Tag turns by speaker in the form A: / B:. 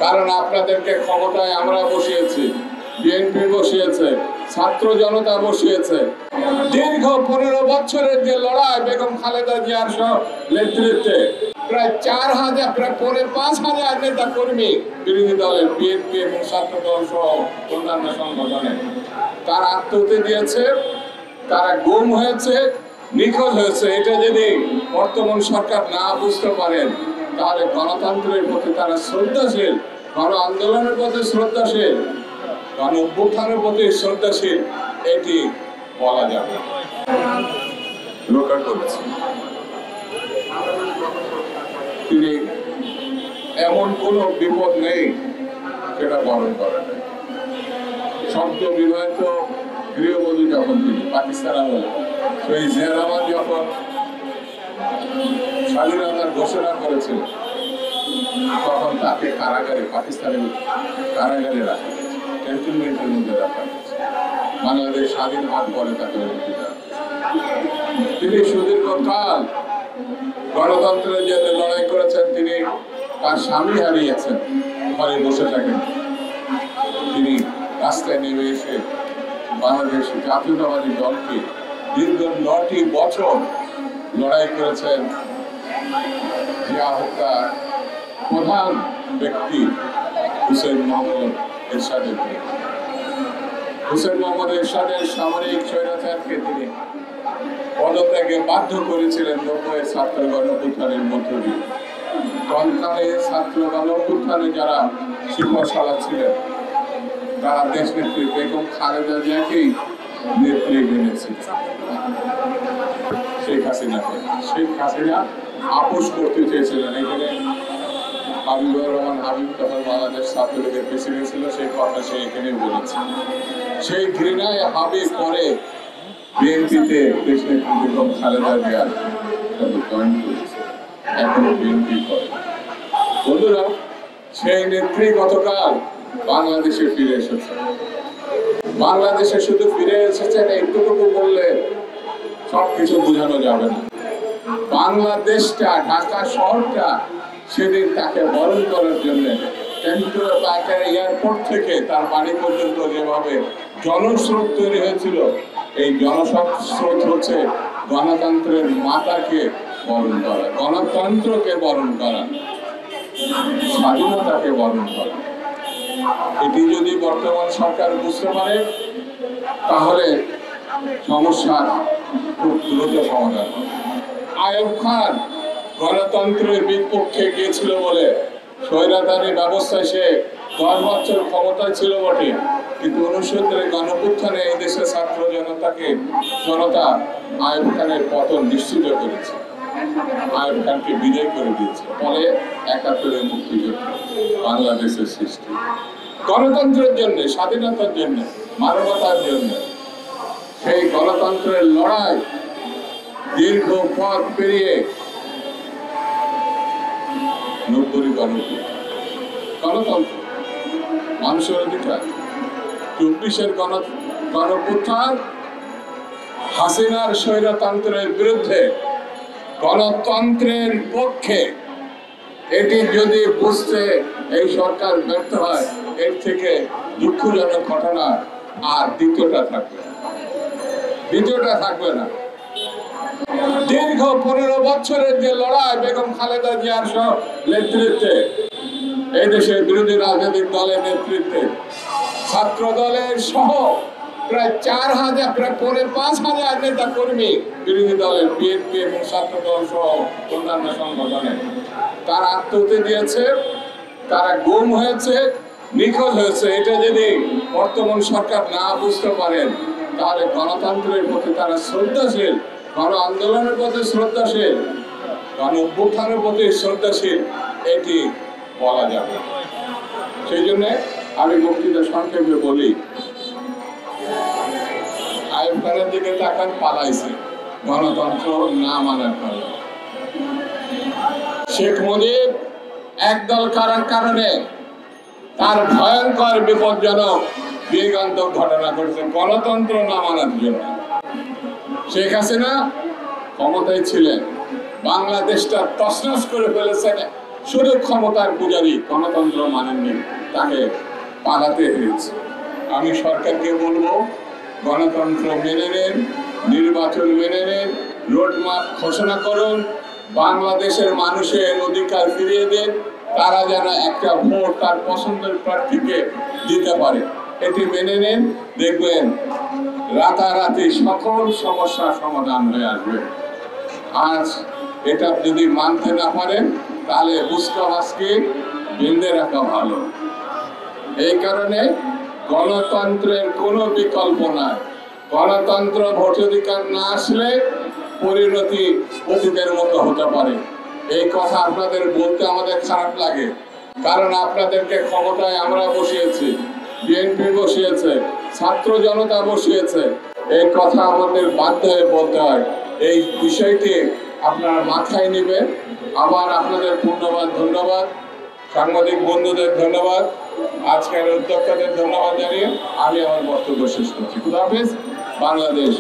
A: কারণ আপনাদেরকে ক্ষমতায় আমরা বসিয়েছি, বিএনপি বসিয়েছে, ছাত্র জনতা বসিয়েছে। দীর্ঘ 15 বছরের যে লড়াই বেগম খালেদা জিয়ার নেতৃত্বে প্রায় 4000 প্রায় 5000 নেতা কর্মী বিরোধী দলের বিএনপি এবং ছাত্র দল সহ অন্যান্য সংগঠনের তারা আত্মহত্যা দিয়েছে, তারা গুম হয়েছে, নিখোঁজ হয়েছে। এটা যদি বর্তমান সরকার না বুঝতে পারেন তাহলে গণতন্ত্রের প্রতি তারা শ্রদ্ধাশীল, গণ আন্দোলনের প্রতি শ্রদ্ধাশীল, গণ অভ্যুত্থানের প্রতি শ্রদ্ধাশীল এটি বলা যাবে। তিনি এমন কোন বিপদ নেই সেটা বরণ করেন। শব্দ বিবাহিত গৃহবধূ যখন তিনি পাকিস্তান আমলে সেই জিয়া রহমান যখন স্বাধীনতার ঘোষণা করেছিলেন তখন তাকে কারাগারে, পাকিস্তানের কারাগারে রাখা হয়েছে, ক্যান্টনমেন্টের মধ্যে রাখা হয়েছে। বাংলাদেশ স্বাধীন হওয়ার পরে তাকে মুক্তি দেওয়া। তিনি সুদীর্ঘকাল গণতন্ত্রের জন্য লড়াই করেছেন। তিনি তার স্বামী হারিয়েছেন, ঘরে বসে থাকেন। তিনি রাস্তায় নেমে এসে বাংলাদেশ জাতীয়তাবাদী দলকে দীর্ঘ 9টি বছর লড়াই করেছেন। জিয়া হত্যার প্রধান ব্যক্তি হুসেইন মোহাম্মদ এরশাদের বিরুদ্ধে। হুসেইন মোহাম্মদ এরশাদের সামরিক স্বৈরাচারকে তিনি পদত্যাগে বাধ্য করেছিলেন 90-এর ছাত্র গণঅভ্যুত্থানের মধ্য দিয়ে। তৎকালে ছাত্র গণঅভ্যুত্থানে যারা শিল্পশালা ছিলেন তারা দেশ নেত্রী বেগম খালেদা জিয়াকেই নেত্রী মেনেছিল। শেখ হাসিনা আপোষ করতে চেয়েছিলেন। এখানে হাবিবুর রহমান হাবিব তখন বাংলাদেশ ছাত্রলীগের প্রেসিডেন্ট ছিল, সেই কথা সে এখানে বলেছে। সেই ঘৃণায় হাবিব পরে বিএনপিতে দেশ নেত্রী বেগম খালেদা জিয়া জয়েন করেছে, এখনো বিএনপি করে। বন্ধুরা, সেই নেত্রী গতকাল বাংলাদেশে ফিরে এসেছে। বাংলাদেশে শুধু ফিরে এসেছেন এইটুকু বললে সবকিছু বোঝানো যাবে না। বাংলাদেশটা, ঢাকা শহরটা সেদিন তাকে বরণ করার জন্য এয়ারপোর্ট থেকে তার বাড়ি পর্যন্ত যেভাবে জনস্রোত তৈরি হয়েছিল, এই জনস্রোত হচ্ছে গণতন্ত্রের মাতাকে বরণ করা, গণতন্ত্রকে বরণ করা, স্বাধীনতাকে বরণ করা। এটি যদি বর্তমান সরকার বুঝতে পারে তাহলে সমস্যার খুব দ্রুত সমাধান হবে। আইয়ুব খান গণতন্ত্রের বিপক্ষে গিয়েছিল বলে স্বৈরাচারী ব্যবস্থায় সে 10 বছর ক্ষমতায় ছিল বটে, কিন্তু 69-এর গণঅভ্যুত্থানে এই দেশের ছাত্র জনতা আইয়ুব খানের পতন নিশ্চিত করেছে, আইয়ুব খানকে বিদায় করে দিয়েছে। ফলে 71-এর মুক্তিযুদ্ধ, বাংলাদেশের সৃষ্টি, গণতন্ত্রের জন্য, স্বাধীনতার জন্য, মানবতার জন্য। সেই গণতন্ত্রের লড়াই দীর্ঘ পথ পেরিয়ে 90-এর গণতন্ত্র, মানুষের অধিকার, 24-এর গণঅভ্যুত্থান, হাসিনার স্বৈরতন্ত্রের বিরুদ্ধে গণতন্ত্রের পক্ষে। এটি যদি বুঝতে এই সরকার ব্যর্থ হয়, এর থেকে দুঃখজনক ঘটনা আর দ্বিতীয়টা থাকবে না। দীর্ঘ 15 বছরের যে লড়াই বেগম খালেদা জিয়ার নেতৃত্বে, এই দেশের বিরোধী রাজনৈতিক দলের নেতৃত্বে, ছাত্র দলের সহ প্রায় 4000 প্রায় 5000 নেতা কর্মী বিরোধী দলের বিএনপি এবং ছাত্র দল সহ অন্যান্য সংগঠনের তারা আত্মহত্যা দিয়েছে, তারা গুম হয়েছে, নিখোঁজ হয়েছে। এটা যদি বর্তমান সরকার না বুঝতে পারেন তাহলে গণতন্ত্রের প্রতি তারা শ্রদ্ধাশীল, গণ আন্দোলনের প্রতি শ্রদ্ধাশীল, গণ অভ্যুত্থানের প্রতি শ্রদ্ধাশীল এটি বলা যাবে। সেই জন্য আমি বক্তৃতা সংক্ষেপে বলি, আইয়ুব খানের দিকে তাকান, পালাইছে গণতন্ত্র না মানার কারণে। শেখ মুজিব একদল কারণ কারণে তার ভয়ঙ্কর বিপজ্জনক বিয়োগান্তক ঘটনা ঘটেছে গণতন্ত্র না মানার জন্য। শেখ হাসিনা ক্ষমতায় ছিলেন, বাংলাদেশটা তছনছ করে ফেলেছেন শুধু ক্ষমতার পূজারী, গণতন্ত্র মানেননি, তাকে পালাতে হয়েছে। আমি সরকারকে বলবো, গণতন্ত্র মেনে নেন, নির্বাচন মেনে নেন, রোডম্যাপ ঘোষণা করুন, বাংলাদেশের মানুষের অধিকার ফিরিয়ে দেন, তারা যেন একটা ভোট তার পছন্দের প্রার্থীকে দিতে পারে। এটি মেনে নেন, দেখবেন রাতারাতি সকল সমস্যার সমাধান হয়ে আসবে। আজ এটা যদি মানতে না পারেন, তাহলে বুসকাওয়াজকে বেঁধে রাখা ভালো। এই কারণে গণতন্ত্রের কোনো বিকল্প নাই। গণতন্ত্র ভোটাধিকার না আসলে পরিণতি অতীতের মতো হতে পারে। এই কথা আপনাদের বলতে আমাদের খারাপ লাগে, কারণ আপনাদেরকে ক্ষমতায় আমরা বসিয়েছি, বিএনপি বসিয়েছে, ছাত্র জনতা বসিয়েছে। এই কথা আমাদের বাধ্য হয়ে বলতে হয়। এই বিষয়টি আপনারা মাথায় নেবেন। আবার আপনাদের ধন্যবাদ, সাংবাদিক বন্ধুদের ধন্যবাদ, আজকের উদ্যোক্তাদের ধন্যবাদ জানিয়ে আমি আমার বক্তব্য শেষ করছি। খুদা হাফেজ। বাংলাদেশ